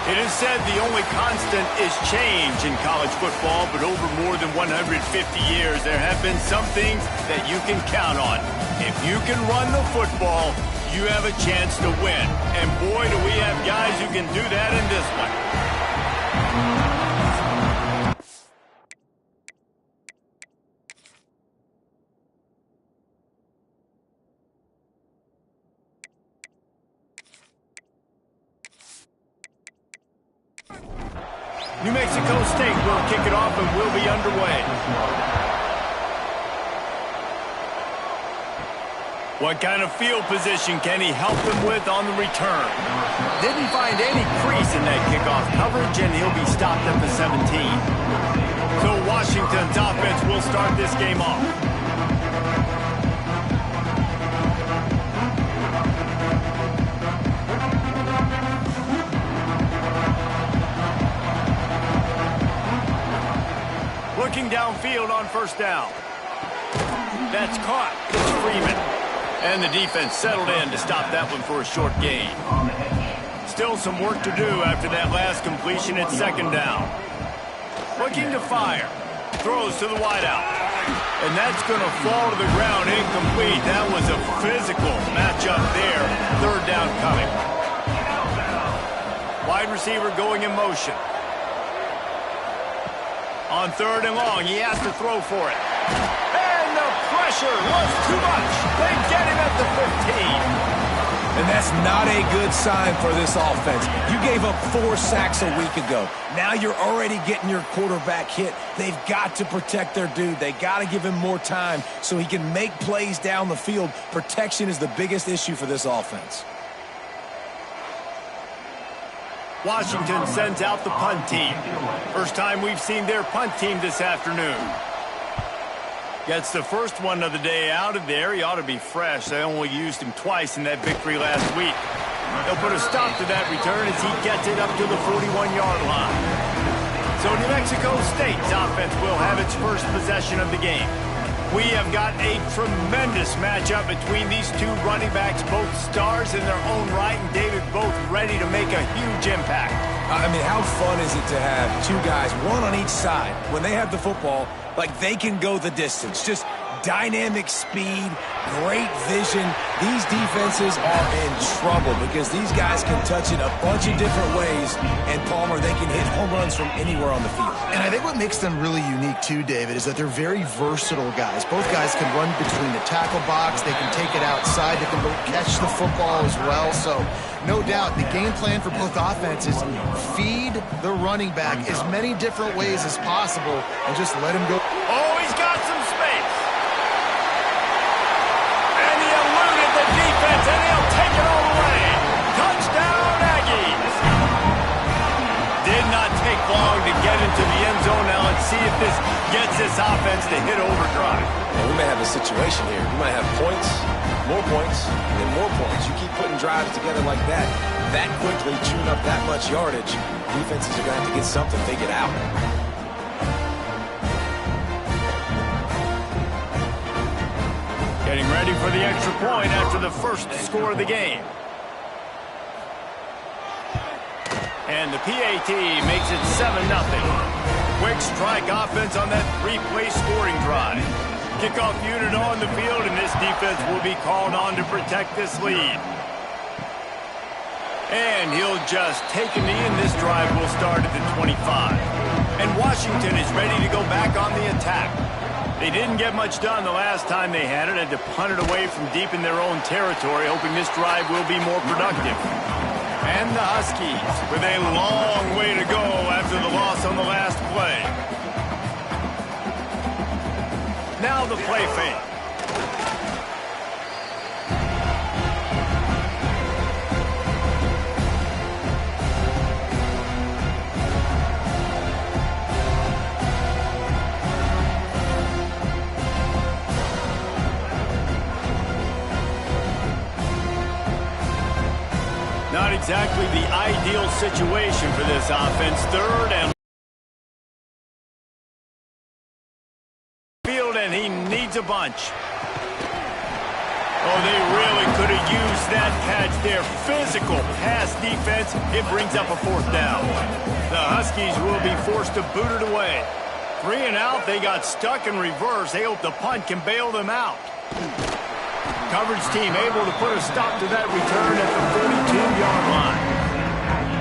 It is said the only constant is change in college football, but over more than 150 years, there have been some things that you can count on. If you can run the football, you have a chance to win. And boy, do we have guys who can do that in this one. New Mexico State will kick it off and will be underway. What kind of field position can he help them with on the return? Didn't find any crease in that kickoff coverage, and he'll be stopped at the 17. So Washington's offense will start this game off. Looking downfield on first down. That's caught. It's Freeman. And the defense settled in to stop that one for a short gain. Still some work to do after that last completion at second down. Looking to fire. Throws to the wideout. And that's going to fall to the ground incomplete. That was a physical matchup there. Third down coming. Wide receiver going in motion. On third and long, he has to throw for it. And the pressure was too much. They get him at the 15. And that's not a good sign for this offense. You gave up 4 sacks a week ago. Now you're already getting your quarterback hit. They've got to protect their dude. They got to give him more time so he can make plays down the field. Protection is the biggest issue for this offense. Washington sends out the punt team. First time we've seen their punt team this afternoon. Gets the first one of the day out of there. He ought to be fresh. They only used him twice in that victory last week. They'll put a stop to that return as he gets it up to the 41-yard line. So New Mexico State's offense will have its first possession of the game. We have got a tremendous matchup between these two running backs, both stars in their own right, and David, both ready to make a huge impact. I mean, how fun is it to have two guys, one on each side, when they have the football, like they can go the distance. Just dynamic speed, great vision. These defenses are in trouble because these guys can touch it a bunch of different ways, and Palmer, they can hit home runs from anywhere on the field. And I think what makes them really unique too, David, is that they're very versatile guys. Both guys can run between the tackle box, they can take it outside, they can both catch the football as well. So no doubt the game plan for both offenses, feed the running back as many different ways as possible and just let him go. Oh, he's got some space. And he eluded the defense, and he'll take it all the way. Touchdown, Aggies. Did not take long to get into the end zone. Now let's see if this gets this offense to hit overdrive. Well, we may have a situation here. We might have points, and then more points. You keep putting drives together like that quickly, chewing up that much yardage, defenses are going to have to get something figured out. Getting ready for the extra point after the first score of the game. And the PAT makes it 7-0. Quick strike offense on that 3-play scoring drive. Kickoff unit on the field, and this defense will be called on to protect this lead. And he'll just take a knee, and this drive will start at the 25. And Washington is ready to go back on the attack. They didn't get much done the last time they had it, had to punt it away from deep in their own territory, hoping this drive will be more productive. And the Huskies with a long way to go after the loss on the last play. Now the play fake. Not exactly the ideal situation for this offense. Third and field, and he needs a bunch. Oh, they really could have use that catch there. Physical pass defense. It brings up a 4th down. The Huskies will be forced to boot it away. 3 and out. They got stuck in reverse. They hope the punt can bail them out. Coverage team able to put a stop to that return at the 42-yard line.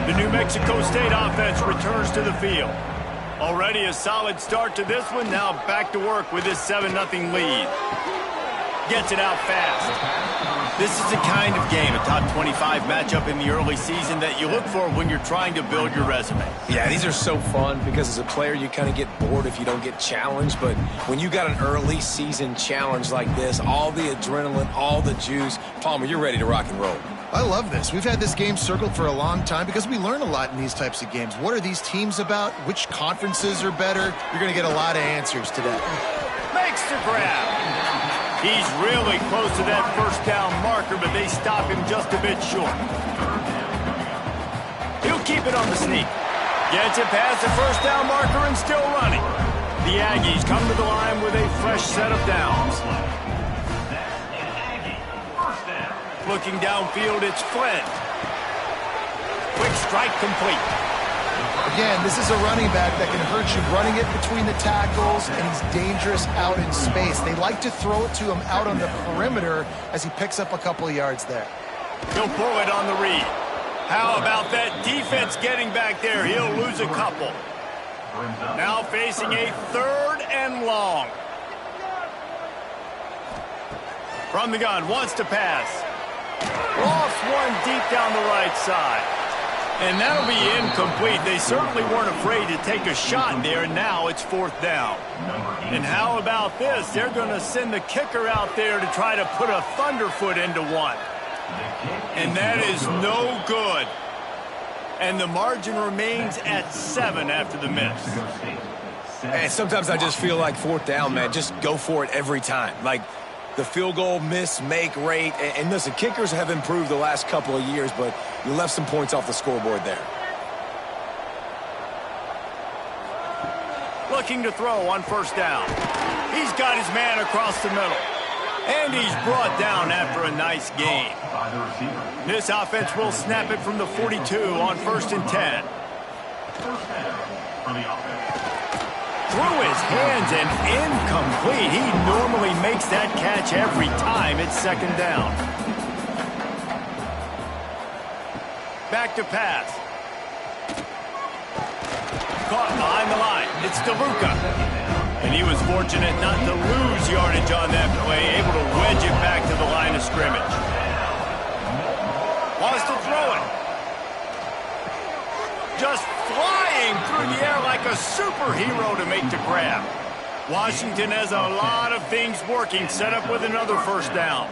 The New Mexico State offense returns to the field. Already a solid start to this one. Now back to work with this 7-0 lead. Gets it out fast. This is the kind of game, a top 25 matchup in the early season, that you look for when you're trying to build your resume. Yeah, these are so fun because as a player you kind of get bored if you don't get challenged, but when you got an early season challenge like this, all the adrenaline, all the juice, Palmer, you're ready to rock and roll. I love this. We've had this game circled for a long time because we learn a lot in these types of games. What are these teams about? Which conferences are better? You're going to get a lot of answers today. Makes the grab. He's really close to that 1st down marker, but they stop him just a bit short. He'll keep it on the sneak. Gets it past the 1st down marker and still running. The Aggies come to the line with a fresh set of downs. Looking downfield, it's Flynn. Quick strike complete. Again, this is a running back that can hurt you running it between the tackles, and he's dangerous out in space. They like to throw it to him out on the perimeter as he picks up a couple of yards there. He'll pull it on the read. How about that defense getting back there? He'll lose a couple. Now facing a 3rd and long. From the gun, wants to pass. Lost one deep down the right side. And that'll be incomplete. They certainly weren't afraid to take a shot there, and now it's 4th down. And how about this? They're going to send the kicker out there to try to put a thunderfoot into one. And that is no good. And the margin remains at 7 after the miss. And sometimes I just feel like 4th down, man, just go for it every time. Like, the field goal miss-make rate. And listen, kickers have improved the last couple of years, but you left some points off the scoreboard there. Looking to throw on 1st down. He's got his man across the middle. And he's brought down after a nice gain. This offense will snap it from the 42 on 1st and 10. Through his hands and incomplete. He normally makes that catch every time. It's 2nd down. Back to pass. Caught behind the line. It's DeLuca. And he was fortunate not to lose yardage on that play, able to wedge it back to the line of scrimmage. Wants to throw it. Just flying through the air like a superhero to make the grab. Washington has a lot of things working, set up with another 1st down.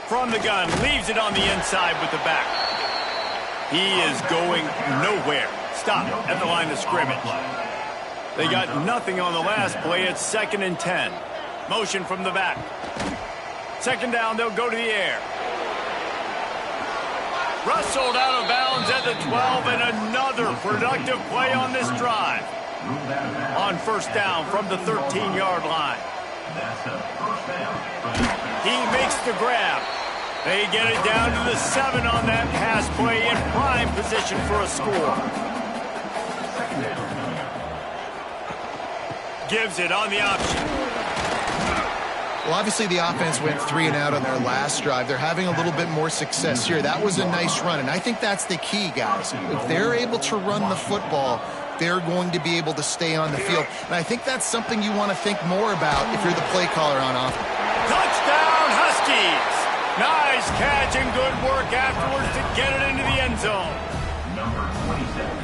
From the gun, leaves it on the inside with the back. He is going nowhere. Stop at the line of scrimmage. They got nothing on the last play. It's 2nd and 10. Motion from the back. 2nd down, they'll go to the air. Rustled out of bounds at the 12, and another productive play on this drive. On 1st down from the 13-yard line. He makes the grab. They get it down to the 7 on that pass play, in prime position for a score. Gives it on the option. Well, obviously the offense went 3 and out on their last drive. They're having a little bit more success here. That was a nice run, and I think that's the key, guys. If they're able to run the football, they're going to be able to stay on the field. And I think that's something you want to think more about if you're the play caller on offense. Touchdown, Huskies! Nice catch and good work afterwards to get it into the end zone.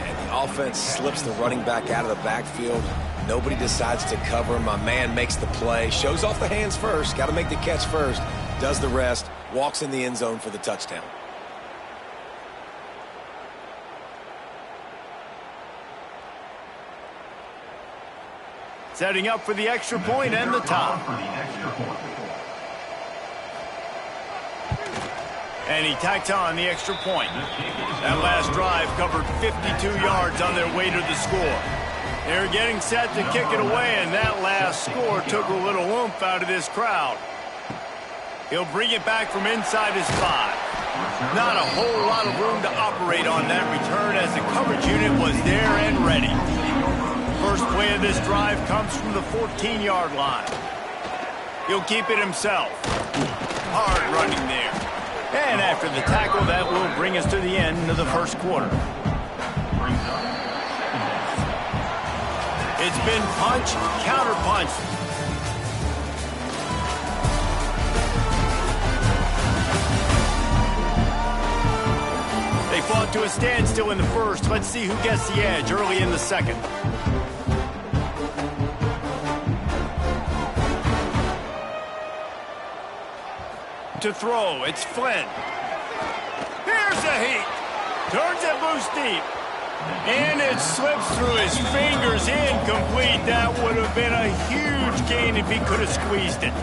And the offense slips the running back out of the backfield. Nobody decides to cover him. My man makes the play. Shows off the hands first. Got to make the catch first. Does the rest. Walks in the end zone for the touchdown. Setting up for the extra point and the top. And he tacks on the extra point. That last drive covered 52 yards on their way to the score. They're getting set to kick it away, and that last score took a little oomph out of this crowd. He'll bring it back from inside his 5. Not a whole lot of room to operate on that return as the coverage unit was there and ready. First play of this drive comes from the 14-yard line. He'll keep it himself. Hard running there. And after the tackle, that will bring us to the end of the first quarter. It's been punch, counter punch. They fought to a standstill in the first. Let's see who gets the edge early in the second. To throw, it's Flynn. Here's a heat. Turns it loose deep. And it slips through his fingers, incomplete. That would have been a huge gain if he could have squeezed it.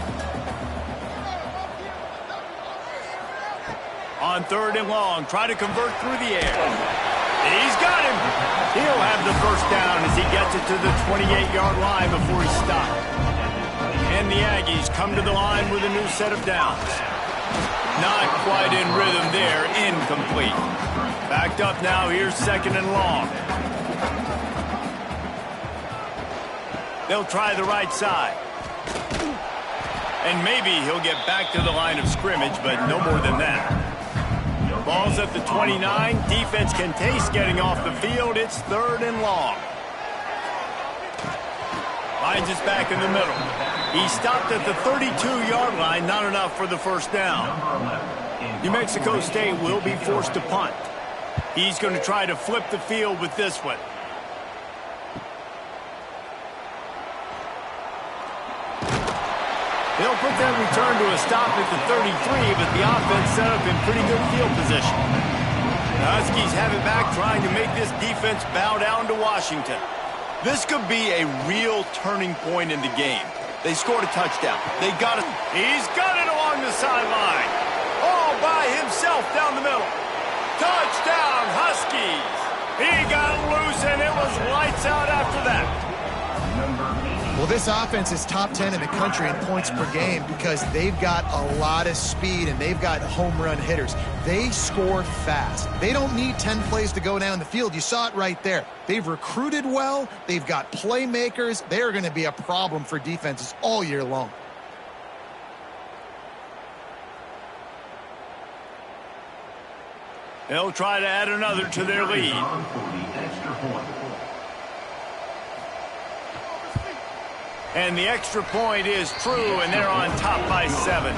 On 3rd and long, try to convert through the air. He's got him. He'll have the first down as he gets it to the 28-yard line before he stopped. And the Aggies come to the line with a new set of downs. Not quite in rhythm there, incomplete. Backed up now, here's 2nd and long. They'll try the right side. And maybe he'll get back to the line of scrimmage, but no more than that. Ball's at the 29. Defense can taste getting off the field. It's 3rd and long. Finds us back in the middle. He stopped at the 32-yard line. Not enough for the first down. New Mexico State will be forced to punt. He's going to try to flip the field with this one. They'll put that return to a stop at the 33, but the offense set up in pretty good field position. The Huskies have it back, trying to make this defense bow down to Washington. This could be a real turning point in the game. They scored a touchdown. They got it. He's got it along the sideline. All by himself down the middle. Touchdown, Huskies. He got loose, and it was lights out after that. Well, this offense is top 10 in the country in points per game because they've got a lot of speed and they've got home run hitters. They score fast. They don't need 10 plays to go down the field. You saw it right there. They've recruited well. They've got playmakers. They are going to be a problem for defenses all year long. They'll try to add another to their lead. And the extra point is true, and they're on top by 7.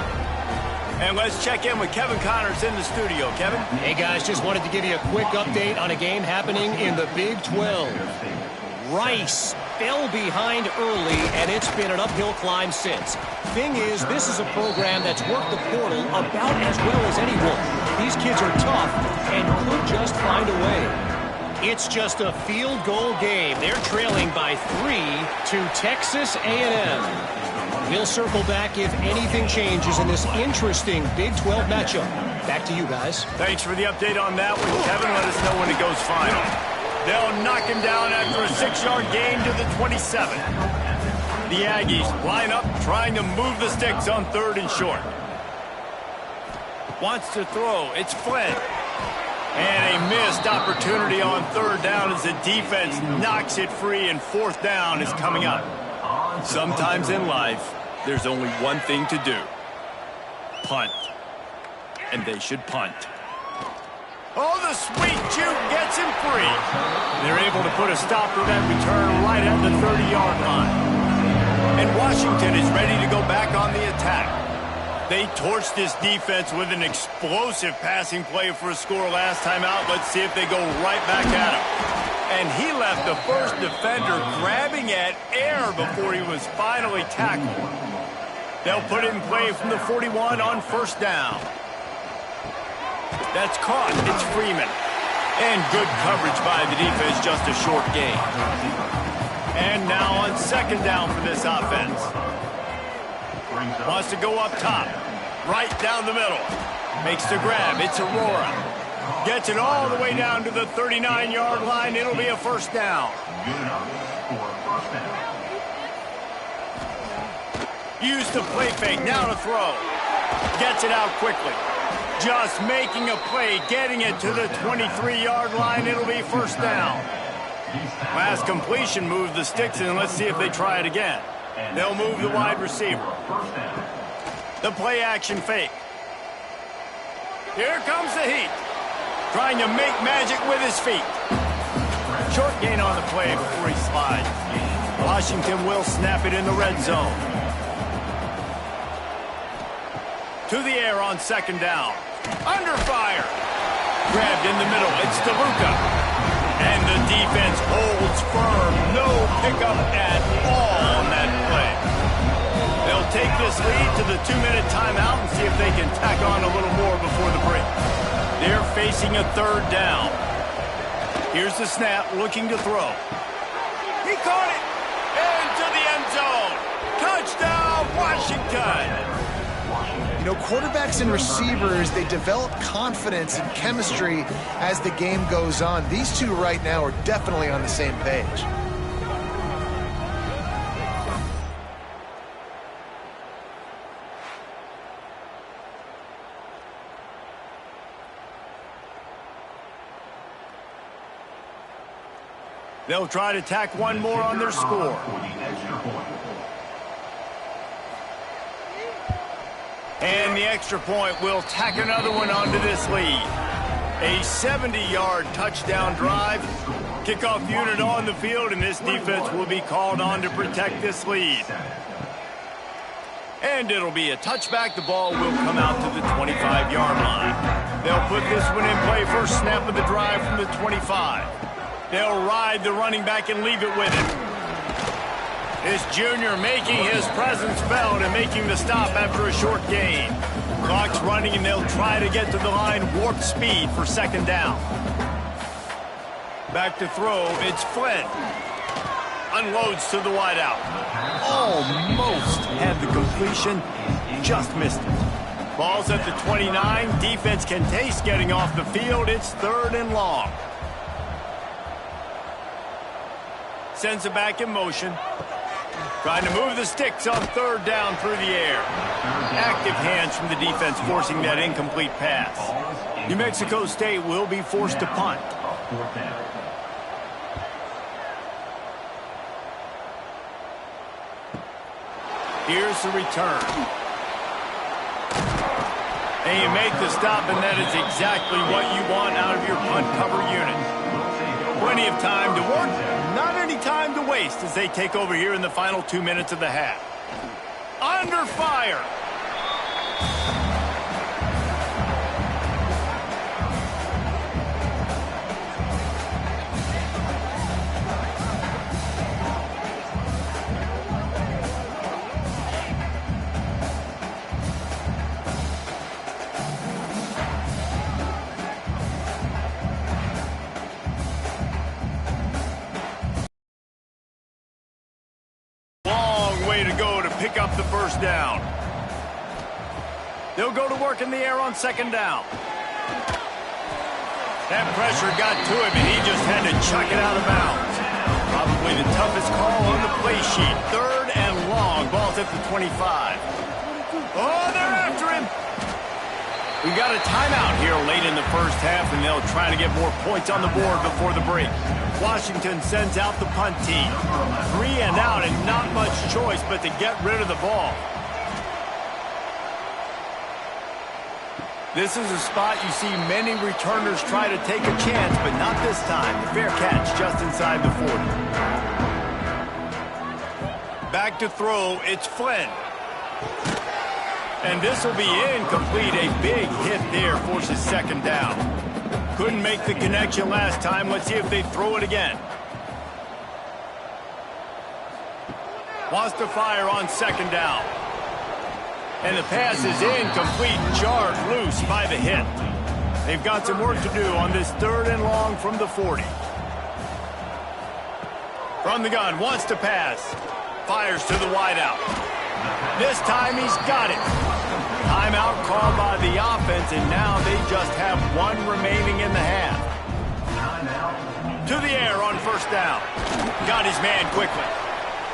And let's check in with Kevin Connors in the studio. Kevin? Hey, guys, just wanted to give you a quick update on a game happening in the Big 12. Rice fell behind early, and it's been an uphill climb since. Thing is, this is a program that's worked the portal about as well as anyone. These kids are tough and could just find a way. It's just a field goal game. They're trailing by 3 to Texas A&M. We'll circle back if anything changes in this interesting Big 12 matchup. Back to you guys. Thanks for the update on that one, Kevin. Let us know when it goes final. They'll knock him down after a 6-yard gain to the 27. The Aggies line up, trying to move the sticks on 3rd and short. Wants to throw. It's Flynn. And a missed opportunity on 3rd down as the defense knocks it free, and 4th down is coming up. Sometimes in life, there's only one thing to do. Punt. And they should punt. Oh, the sweet juke gets him free. They're able to put a stop to that return right at the 30-yard line. And Washington is ready to go back on the attack. They torched this defense with an explosive passing play for a score last time out. Let's see if they go right back at him. And he left the first defender grabbing at air before he was finally tackled. They'll put it in play from the 41 on 1st down. That's caught. It's Freeman. And good coverage by the defense, just a short gain. And now on 2nd down for this offense. Wants to go up top. Right down the middle. Makes the grab. It's Aurora. Gets it all the way down to the 39-yard line. It'll be a first down. Use the play fake. Now to throw. Gets it out quickly. Just making a play, getting it to the 23-yard line. It'll be first down. Last completion moved the sticks in. Let's see if they try it again. They'll move the wide receiver. The play action fake. Here comes the heat. Trying to make magic with his feet. Short gain on the play before he slides. Washington will snap it in the red zone. To the air on second down. Under fire. Grabbed in the middle. It's DeLuca. And the defense holds firm. No pickup at all on that play. They'll take this lead to the 2-minute timeout and see if they can tack on a little more before the break. They're facing a third down. Here's the snap, looking to throw. He caught it! Into the end zone! Touchdown, Washington! You know, quarterbacks and receivers, they develop confidence and chemistry as the game goes on. These two right now are definitely on the same page. They'll try to tack one more on their score. And the extra point will tack another one onto this lead. A 70-yard touchdown drive. Kickoff unit on the field, and this defense will be called on to protect this lead. And it'll be a touchback. The ball will come out to the 25-yard line. They'll put this one in play. First snap of the drive from the 25. They'll ride the running back and leave it with him. This junior making his presence felt and making the stop after a short gain. Clock's running, and they'll try to get to the line warp speed for second down. Back to throw, it's Flynn. Unloads to the wideout. Almost had the completion, just missed it. Ball's at the 29. Defense can taste getting off the field. It's third and long. Sends it back in motion. Trying to move the sticks on third down through the air. Active hands from the defense forcing that incomplete pass. New Mexico State will be forced to punt. Here's the return. And you make the stop, and that is exactly what you want out of your punt cover unit. Plenty of time to work. Not any time to waste as they take over here in the final 2 minutes of the half. Under fire. Pick up the first down. They'll go to work in the air on second down. That pressure got to him, and he just had to chuck it out of bounds. Probably the toughest call on the play sheet. Third and long. Ball's at the 25. Oh, they're after him. We got a timeout here late in the first half, and they'll try to get more points on the board before the break. Washington sends out the punt team. 3 and out, and not much choice but to get rid of the ball. This is a spot you see many returners try to take a chance, but not this time. The fair catch just inside the 40. Back to throw, it's Flynn. And this will be incomplete. A big hit there forces second down. Couldn't make the connection last time. Let's see if they throw it again. Wants to fire on second down. And the pass is incomplete. Jarred loose by the hit. They've got some work to do on this third and long from the 40. From the gun, wants to pass. Fires to the wideout. This time he's got it. Timeout called by the offense, and now they just have one remaining in the half. To the air on first down. Got his man quickly.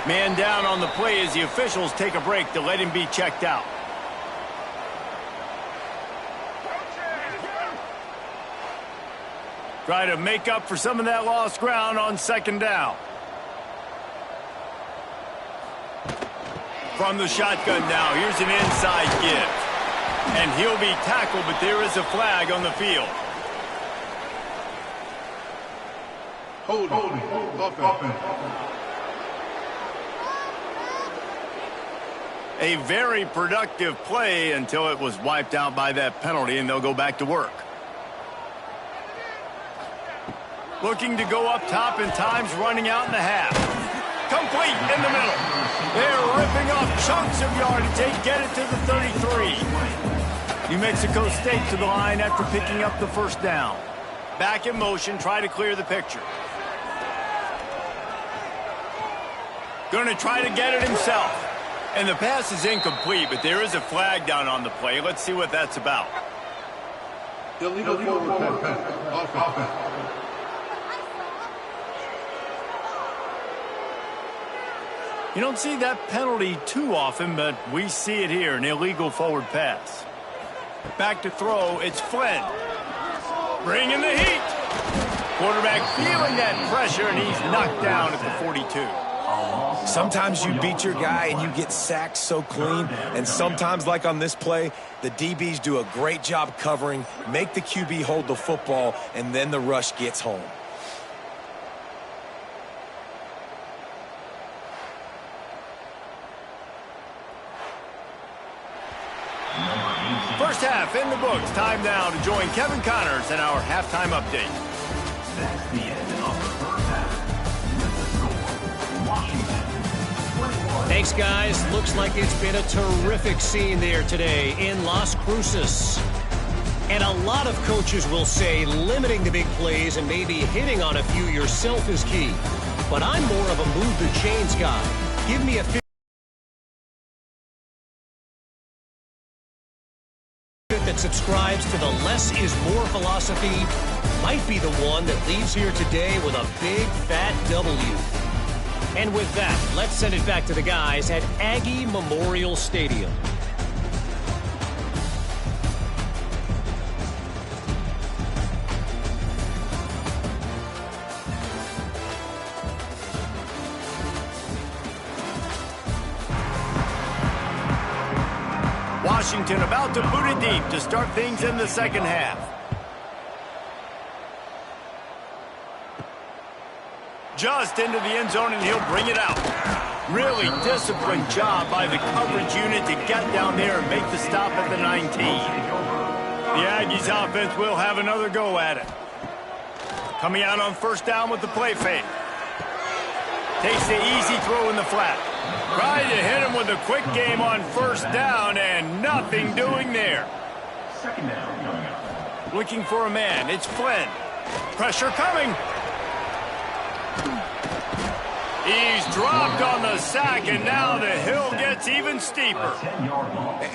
Man down on the play as the officials take a break to let him be checked out. Try to make up for some of that lost ground on second down. From the shotgun now, here's an inside give. And he'll be tackled, but there is a flag on the field. Holding. Offense. A very productive play until it was wiped out by that penalty, and they'll go back to work. Looking to go up top, and time's running out in the half. Complete in the middle. They're ripping off chunks of yardage. They get it to the 33. New Mexico State to the line after picking up the first down. Back in motion, try to clear the picture. Going to try to get it himself. And the pass is incomplete, but there is a flag down on the play. Let's see what that's about. Illegal forward pass. Offense. You don't see that penalty too often, but we see it here, an illegal forward pass. Back to throw, it's Flynn. Bringing the heat. Quarterback feeling that pressure, and he's knocked down at the 42. Sometimes you beat your guy and you get sacked so clean, and sometimes, like on this play, the DBs do a great job covering, make the QB hold the football, and then the rush gets home. First half in the books. Time now to join Kevin Connors in our halftime update. That's the end of the first half. With the score, Washington 21. Thanks, guys. Looks like it's been a terrific scene there today in Las Cruces. And a lot of coaches will say limiting the big plays and maybe hitting on a few yourself is key. But I'm more of a move the chains guy. Give me a that subscribes to the less is more philosophy might be the one that leaves here today with a big fat W. And with that, let's send it back to the guys at Aggie Memorial Stadium. Washington about to boot it deep to start things in the second half. Just into the end zone, and he'll bring it out. Really disciplined job by the coverage unit to get down there and make the stop at the 19. The Aggies offense will have another go at it. Coming out on first down with the play fake. Takes the easy throw in the flat. Trying to hit him with a quick game on first down, and nothing doing there. Second down coming up. Looking for a man. It's Flynn. Pressure coming. He's dropped on the sack, and now the hill gets even steeper.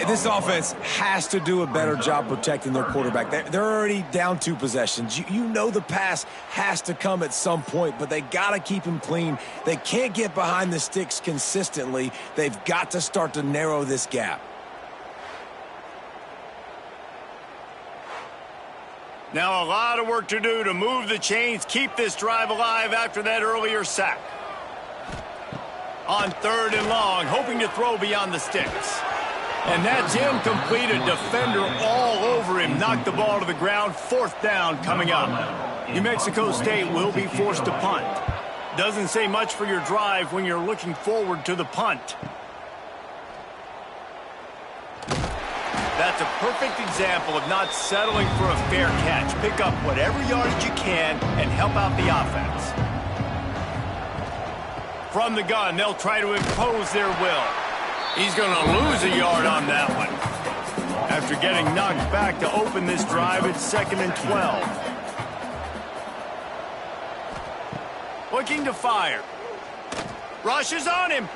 This offense has to do a better job protecting their quarterback. They're already down 2 possessions. You know the pass has to come at some point, but they got to keep him clean. They can't get behind the sticks consistently. They've got to start to narrow this gap. Now a lot of work to do to move the chains, keep this drive alive after that earlier sack. On third and long, hoping to throw beyond the sticks. And that's incomplete. A defender all over him. Knocked the ball to the ground. Fourth down coming up. New Mexico State will be forced to punt. Doesn't say much for your drive when you're looking forward to the punt. That's a perfect example of not settling for a fair catch. Pick up whatever yardage you can and help out the offense. From the gun, they'll try to impose their will. He's going to lose a yard on that one. After getting knocked back to open this drive, it's 2nd and 12. Looking to fire. Rushes on him.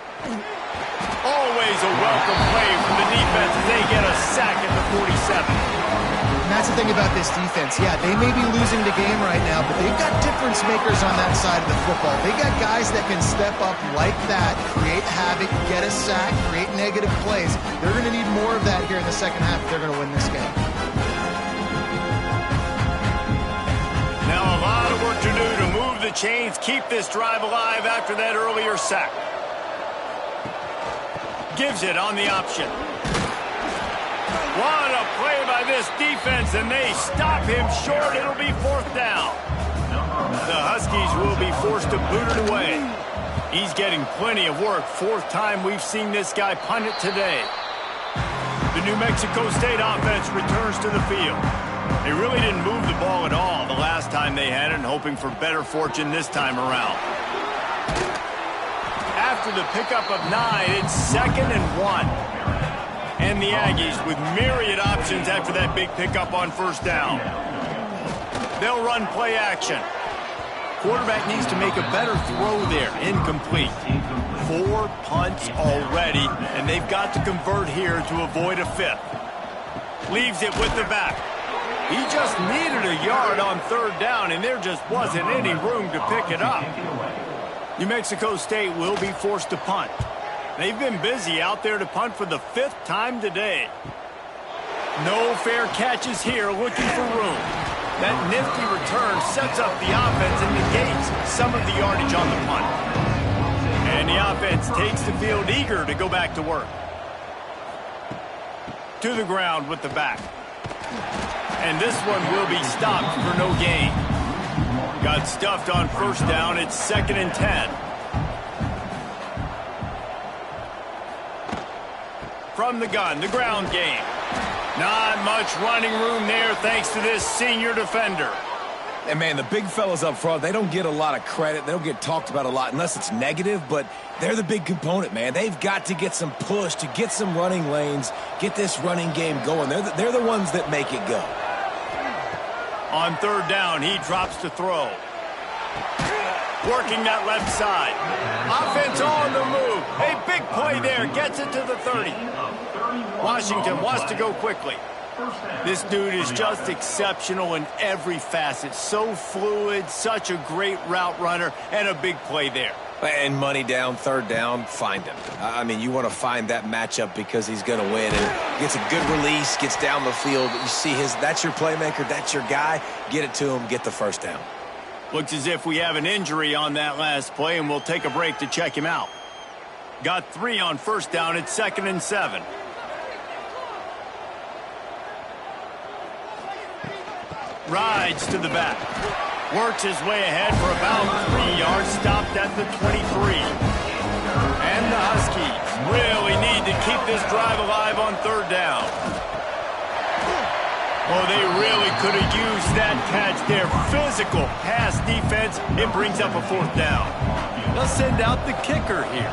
Always a welcome play from the defense as they get a sack at the 47. And that's the thing about this defense. Yeah, they may be losing the game right now, but they've got difference makers on that side of the football. They got guys that can step up like that, create havoc, get a sack, create negative plays. They're going to need more of that here in the second half if they're going to win this game. Now a lot of work to do to move the chains, keep this drive alive after that earlier sack. Gives it on the option. What a play by this defense, and they stop him short. It'll be 4th down. The Huskies will be forced to boot it away. He's getting plenty of work. 4th time we've seen this guy punt it today. The New Mexico State offense returns to the field. They really didn't move the ball at all the last time they had it, and hoping for better fortune this time around. After the pickup of 9, it's 2nd and 1. And the Aggies with myriad options after that big pickup on 1st down. They'll run play action. Quarterback needs to make a better throw there. Incomplete. 4 punts already, and they've got to convert here to avoid a 5th. Leaves it with the back. He just needed a yard on 3rd down, and there just wasn't any room to pick it up. New Mexico State will be forced to punt. They've been busy out there to punt for the 5th time today. No fair catches here, looking for room. That nifty return sets up the offense and negates some of the yardage on the punt. And the offense takes the field eager to go back to work. To the ground with the back. And this one will be stopped for no gain. Got stuffed on 1st down. It's 2nd and 10. From the gun, the ground game. Not much running room there thanks to this senior defender. And, man, the big fellas up front, they don't get a lot of credit. They don't get talked about a lot unless it's negative, but they're the big component, man. They've got to get some push to get some running lanes, get this running game going. They're the ones that make it go. On 3rd down, he drops to throw. Working that left side. Offense on the move. A big play there. Gets it to the 30. Washington wants to go quickly. This dude is just exceptional in every facet. So fluid, such a great route runner, and a big play there. And money down, 3rd down, find him. I mean, you want to find that matchup because he's going to win. And gets a good release, gets down the field. You see that's your playmaker, that's your guy. Get it to him, get the 1st down. Looks as if we have an injury on that last play, and we'll take a break to check him out. Got 3 on 1st down. It's 2nd and 7. Rides to the back. Works his way ahead for about 3 yards. Stopped at the 23. And the Huskies really need to keep this drive alive on 3rd down. Oh, they really could have used that catch there. Physical pass defense. It brings up a 4th down. They'll send out the kicker here.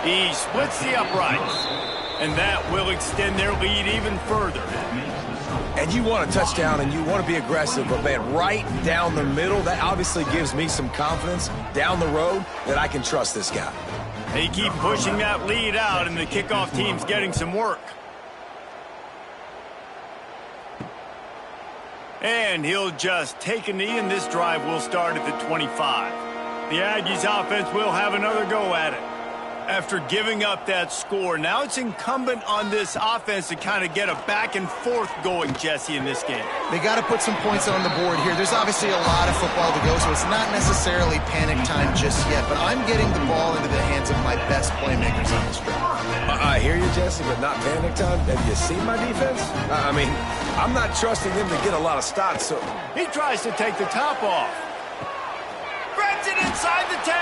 He splits the uprights. And that will extend their lead even further. And you want a touchdown and you want to be aggressive, but, man, right down the middle, that obviously gives me some confidence down the road that I can trust this guy. They keep pushing that lead out, and the kickoff team's getting some work. And he'll just take a knee, and this drive will start at the 25. The Aggies offense will have another go at it. After giving up that score, now it's incumbent on this offense to kind of get a back and forth going, Jesse, in this game. They got to put some points on the board here. There's obviously a lot of football to go, so it's not necessarily panic time just yet, but I'm getting the ball into the hands of my best playmakers on this drive. I hear you, Jesse, but not panic time. Have you seen my defense? I mean, I'm not trusting them to get a lot of stops, so... He tries to take the top off. Grabs it inside the 10.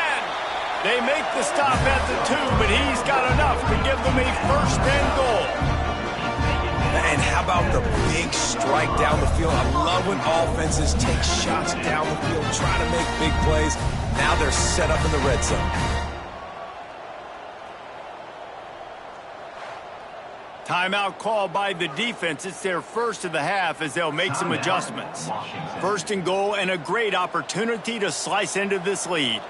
They make the stop at the 2, but he's got enough to give them a 1st and goal. And how about the big strike down the field? I love when offenses take shots down the field, try to make big plays. Now they're set up in the red zone. Timeout called by the defense. It's their first of the half as they'll make some adjustments. 1st and goal and a great opportunity to slice into this lead.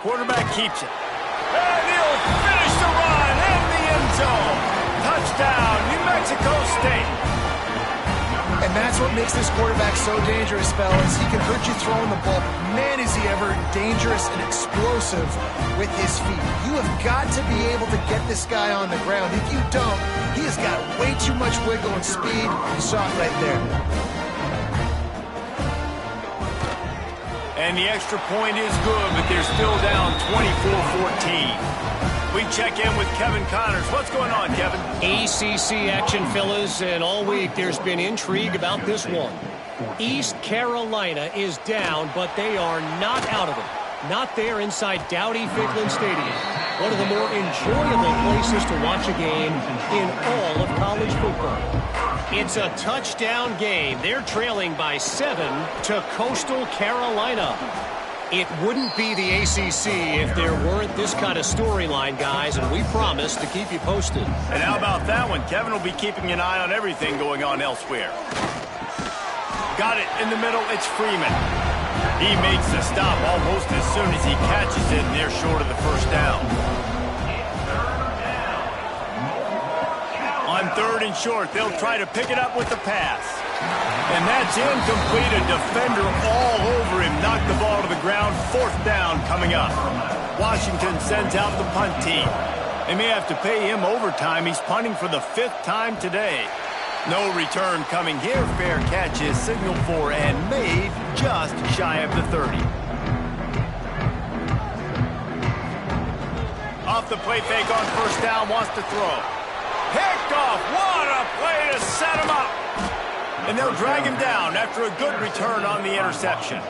Quarterback keeps it. And he'll finish the run in the end zone. Touchdown, New Mexico State. And that's what makes this quarterback so dangerous, fellas. He can hurt you throwing the ball. Man, is he ever dangerous and explosive with his feet. You have got to be able to get this guy on the ground. If you don't, he has got way too much wiggle and speed. You saw it right there. And the extra point is good, but they're still down 24-14. We check in with Kevin Connors. What's going on, Kevin? ACC action, fellas, and all week there's been intrigue about this one. East Carolina is down, but they are not out of it. Not there inside Dowdy-Ficklen Stadium. One of the more enjoyable places to watch a game in all of college football. It's a touchdown game. They're trailing by 7 to Coastal Carolina. It wouldn't be the ACC if there weren't this kind of storyline, guys, and we promise to keep you posted. And how about that one? Kevin will be keeping an eye on everything going on elsewhere. Got it in the middle. It's Freeman. He makes the stop almost as soon as he catches it, and they're short of the first down. On 3rd and short, they'll try to pick it up with the pass. And that's incomplete. A defender all over him. Knocked the ball to the ground. 4th down coming up. Washington sends out the punt team. They may have to pay him overtime. He's punting for the 5th time today. No return coming here. Fair catch is signaled for and made just shy of the 30. Off the play fake on 1st down. Wants to throw. Picked off. What a play to set him up. And they'll drag him down after a good return on the interception.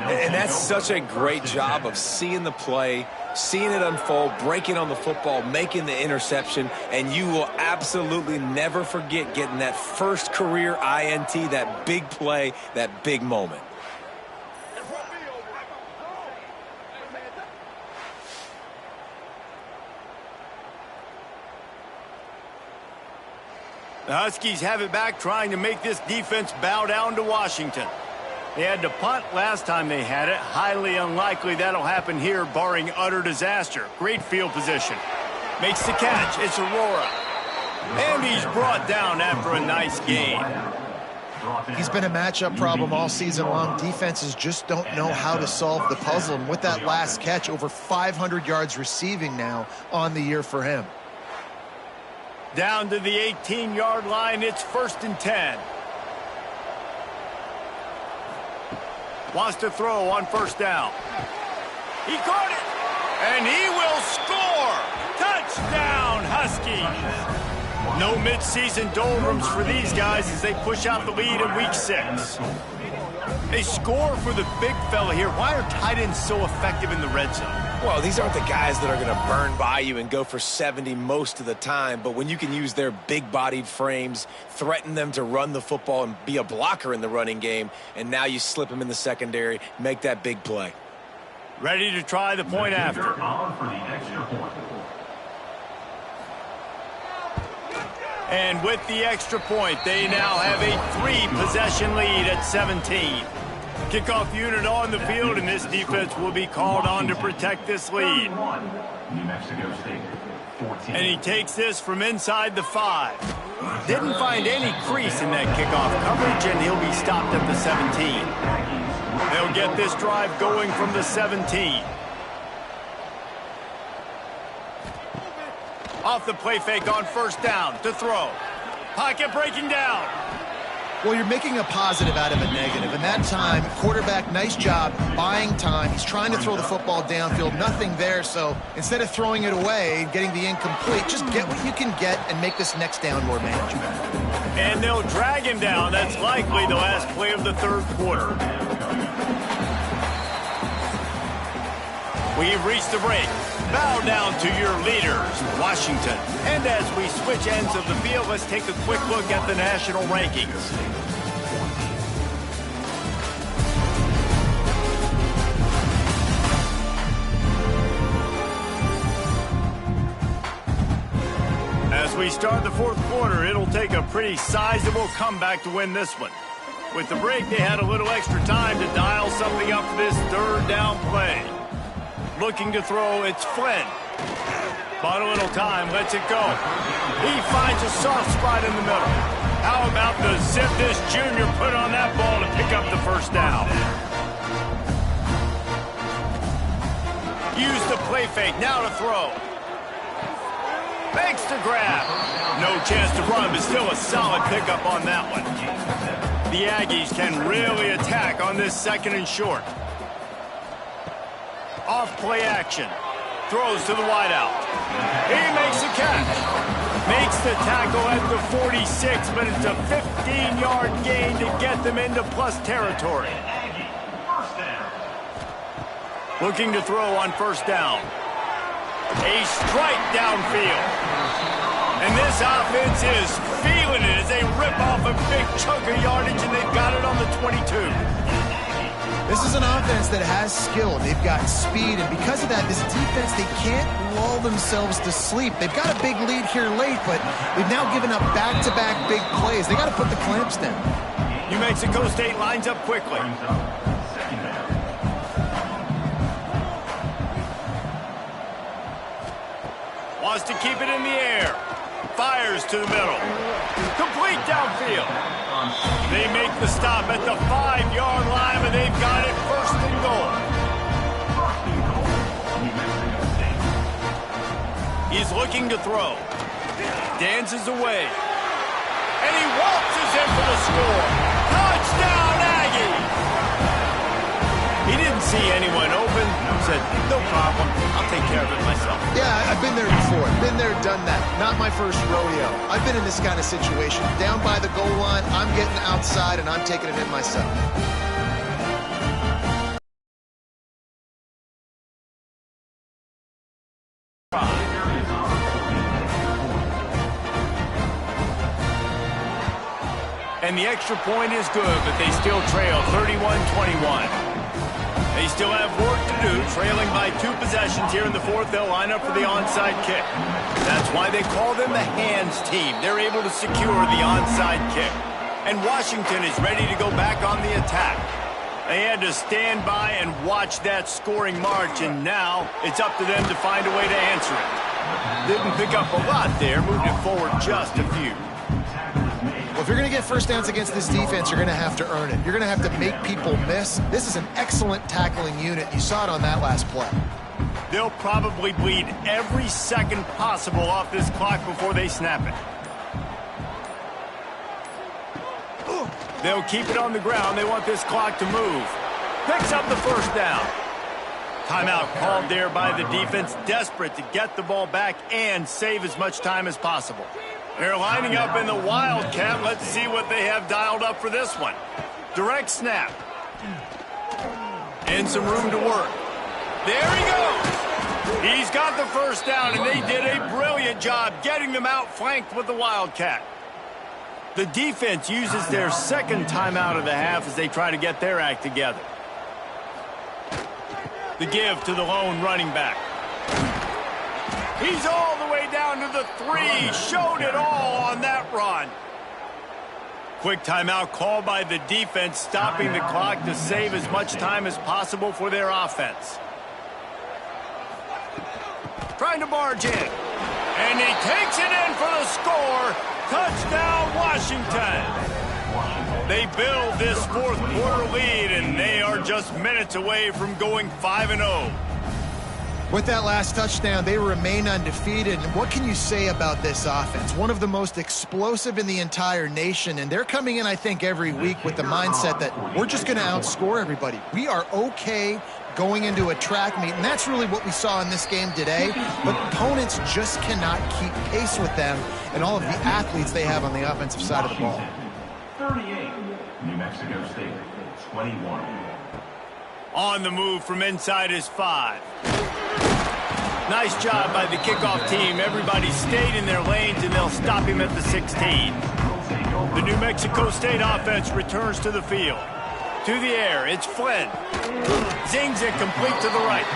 And that's such a great job of seeing the play, seeing it unfold, breaking on the football, making the interception, and you will absolutely never forget getting that first career INT, that big play, that big moment. The Huskies have it back, trying to make this defense bow down to Washington. They had to punt last time they had it. Highly unlikely that'll happen here, barring utter disaster. Great field position. Makes the catch. It's Aurora. And he's brought down after a nice gain. He's been a matchup problem all season long. Defenses just don't know how to solve the puzzle. And with that last catch, over 500 yards receiving now on the year for him. Down to the 18-yard line. It's 1st and 10. Wants to throw on 1st down. He caught it. And he will score. Touchdown, Huskies. No midseason doldrums for these guys as they push out the lead in week 6. They score for the big fella here. Why are tight ends so effective in the red zone? Well, these aren't the guys that are going to burn by you and go for 70 most of the time, but when you can use their big-bodied frames, threaten them to run the football and be a blocker in the running game, and now you slip them in the secondary, make that big play. Ready to try the point after. On for the extra point. And with the extra point, they now have a 3-possession lead at 17. Kickoff unit on the field, and this defense will be called on to protect this lead. New Mexico State, 14. And he takes this from inside the 5. Didn't find any crease in that kickoff coverage, and he'll be stopped at the 17. They'll get this drive going from the 17. Off the play fake on 1st down to throw. Pocket breaking down. Well, you're making a positive out of a negative. And that time, quarterback, nice job buying time. He's trying to throw the football downfield. Nothing there. So instead of throwing it away and getting the incomplete, just get what you can get and make this next down more manageable. And they'll drag him down. That's likely the last play of the 3rd quarter. We've reached the break. Bow down to your leaders, Washington. And as we switch ends of the field, let's take a quick look at the national rankings. As we start the 4th quarter, it'll take a pretty sizable comeback to win this one. With the break, they had a little extra time to dial something up for this 3rd down play. Looking to throw, it's Flynn. Bought a little time, lets it go. He finds a soft spot in the middle. How about the zip this junior put on that ball to pick up the first down? Use the play fake, now to throw. Makes the grab. No chance to run, but still a solid pickup on that one. The Aggies can really attack on this 2nd and short. Off play action. Throws to the wideout. He makes the catch. Makes the tackle at the 46, but it's a 15-yard gain to get them into plus territory. Looking to throw on first down. A strike downfield. And this offense is feeling it as they rip off a big chunk of yardage, and they've got it on the 22. This is an offense that has skill. They've got speed, and because of that, this defense, they can't lull themselves to sleep. They've got a big lead here late, but they've now given up back-to-back big plays. They got to put the clamps down. New Mexico State lines up quickly. Wants to keep it in the air. Fires to the middle. Complete downfield. They make the stop at the 5-yard line, but they've got it 1st and goal. He's looking to throw. Dances away. And he waltzes in for the score. Touchdown, Aggies! He didn't see anyone open. Said, no problem. I'll take care of it myself. Yeah, I've been there before. Been there, done that. Not my first rodeo. I've been in this kind of situation. Down by the goal line, I'm getting outside, and I'm taking it in myself. And the extra point is good, but they still trail 31-21. They still have work to do, trailing by 2 possessions here in the 4th. They'll line up for the onside kick. That's why they call them the hands team. They're able to secure the onside kick. And Washington is ready to go back on the attack. They had to stand by and watch that scoring march, and now it's up to them to find a way to answer it. Didn't pick up a lot there, moved it forward just a few. Well, if you're going to get first downs against this defense, you're going to have to earn it. You're going to have to make people miss. This is an excellent tackling unit. You saw it on that last play. They'll probably bleed every second possible off this clock before they snap it. They'll keep it on the ground. They want this clock to move. Picks up the first down. Timeout called there by the defense, desperate to get the ball back and save as much time as possible. They're lining up in the Wildcat. Let's see what they have dialed up for this one. Direct snap. And some room to work. There he goes. He's got the first down, and they did a brilliant job getting them outflanked with the Wildcat. The defense uses their 2nd timeout of the half as they try to get their act together. The give to the lone running back. He's all the way down to the 3. Showed it all on that run. Quick timeout called by the defense, stopping the clock to save as much time as possible for their offense. Trying to barge in. And he takes it in for the score. Touchdown, Washington. They build this 4th quarter lead, and they are just minutes away from going 5-0. With that last touchdown, they remain undefeated. And what can you say about this offense? One of the most explosive in the entire nation, and they're coming in, I think, every week with the mindset that we're just going to outscore everybody. We are okay going into a track meet, and that's really what we saw in this game today. But opponents just cannot keep pace with them and all of the athletes they have on the offensive side of the ball. 38, New Mexico State, 21. On the move from inside his 5. Nice job by the kickoff team. Everybody stayed in their lanes, and they'll stop him at the 16. The New Mexico State offense returns to the field. To the air, it's Flynn. Zings it complete to the right.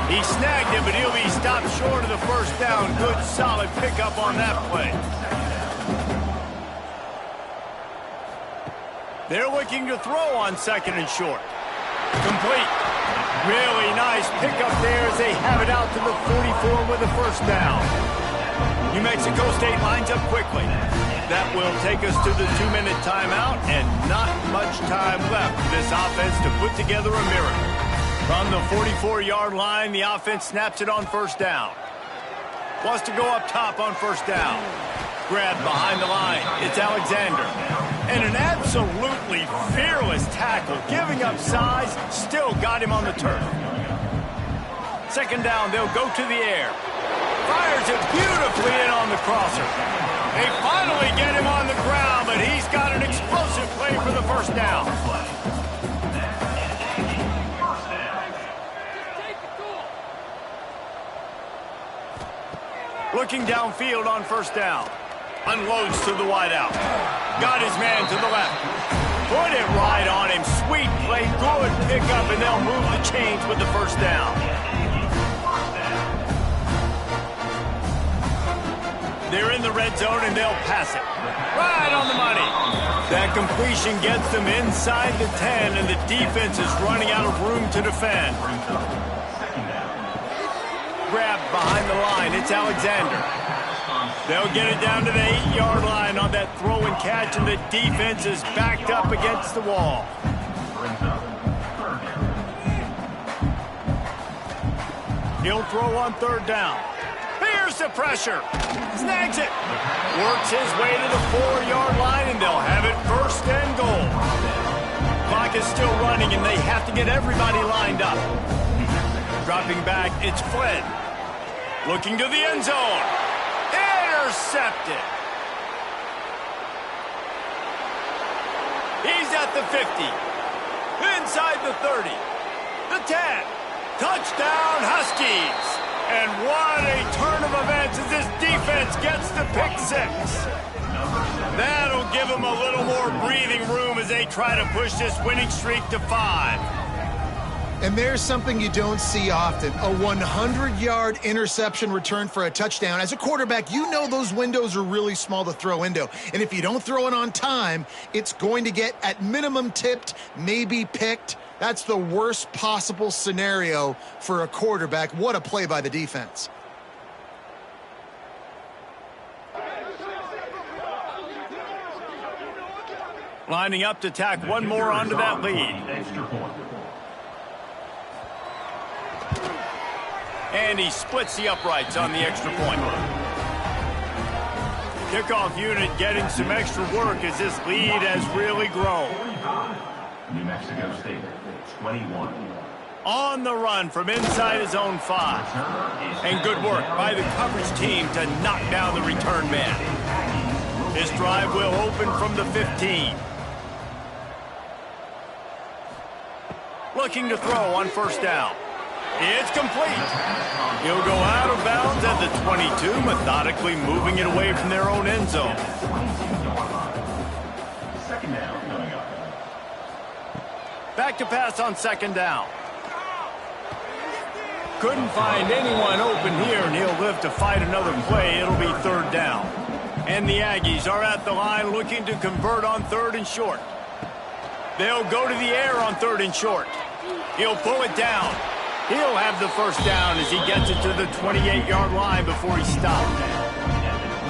He snagged it, but he'll be stopped short of the first down. Good, solid pickup on that play. They're looking to throw on 2nd and short. Complete. Really nice Nice pickup there as they have it out to the 44 with a first down. New Mexico State lines up quickly. That will take us to the 2-minute timeout, and not much time left for this offense to put together a miracle. From the 44-yard line, the offense snaps it on first down. Wants to go up top on first down. Grabbed behind the line. It's Alexander. And an absolutely fearless tackle, giving up size, still got him on the turf. Second down, they'll go to the air. Fires it beautifully in on the crosser. They finally get him on the ground, but he's got an explosive play for the first down. Looking downfield on first down. Unloads to the wideout. Got his man to the left. Put it right on him. Sweet play, good pickup, and they'll move the chains with the first down. They're in the red zone, and they'll pass it. Right on the money. That completion gets them inside the 10, and the defense is running out of room to defend. Grabbed behind the line. It's Alexander. They'll get it down to the 8-yard line on that throw and catch, and the defense is backed up against the wall. He'll throw on third down. Here's the pressure. Snags it. Works his way to the 4-yard line, and they'll have it first and goal. Clock is still running, and they have to get everybody lined up. Dropping back, it's Flynn. Looking to the end zone. Intercepted. He's at the 50. Inside the 30. The 10. Touchdown, Huskies. And what a turn of events as this defense gets the pick six. That'll give them a little more breathing room as they try to push this winning streak to 5. And there's something you don't see often, a 100-yard interception return for a touchdown. As a quarterback, you know those windows are really small to throw into. And if you don't throw it on time, it's going to get, at minimum, tipped, maybe picked. That's the worst possible scenario for a quarterback. What a play by the defense. Lining up to tack one more onto that lead. And he splits the uprights on the extra point. Kickoff unit getting some extra work as this lead has really grown. New Mexico State, 21. On the run from inside his own 5. And good work by the coverage team to knock down the return man. This drive will open from the 15. Looking to throw on first down. It's complete. He'll go out of bounds at the 22, methodically moving it away from their own end zone. Second down coming up. Back to pass on second down. Couldn't find anyone open here, and he'll live to fight another play. It'll be third down. And the Aggies are at the line looking to convert on third and short. They'll go to the air on third and short. He'll pull it down. He'll have the first down as he gets it to the 28-yard line before he stopped.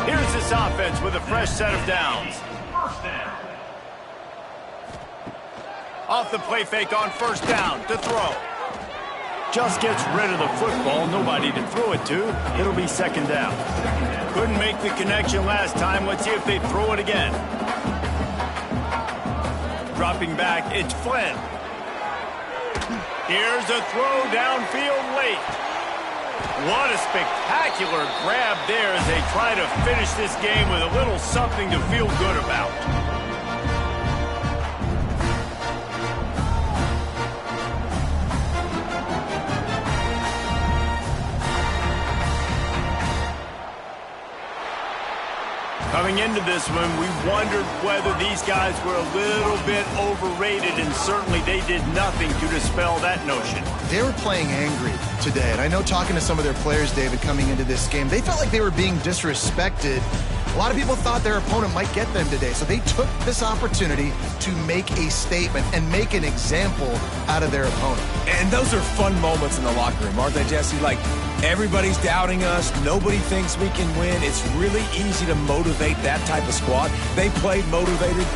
Here's this offense with a fresh set of downs. Off the play fake on first down to throw. Just gets rid of the football, nobody to throw it to. It'll be second down. Couldn't make the connection last time. Let's see if they throw it again. Dropping back, it's Flynn. Here's a throw downfield late. What a spectacular grab there as they try to finish this game with a little something to feel good about. Coming into this one, we wondered whether these guys were a little bit overrated, and certainly they did nothing to dispel that notion. They were playing angry today, and I know talking to some of their players, David, coming into this game, they felt like they were being disrespected A lot of people thought their opponent might get them today, so they took this opportunity to make a statement and make an example out of their opponent. And those are fun moments in the locker room, aren't they, Jesse? Like, everybody's doubting us. Nobody thinks we can win. It's really easy to motivate that type of squad. They played motivated.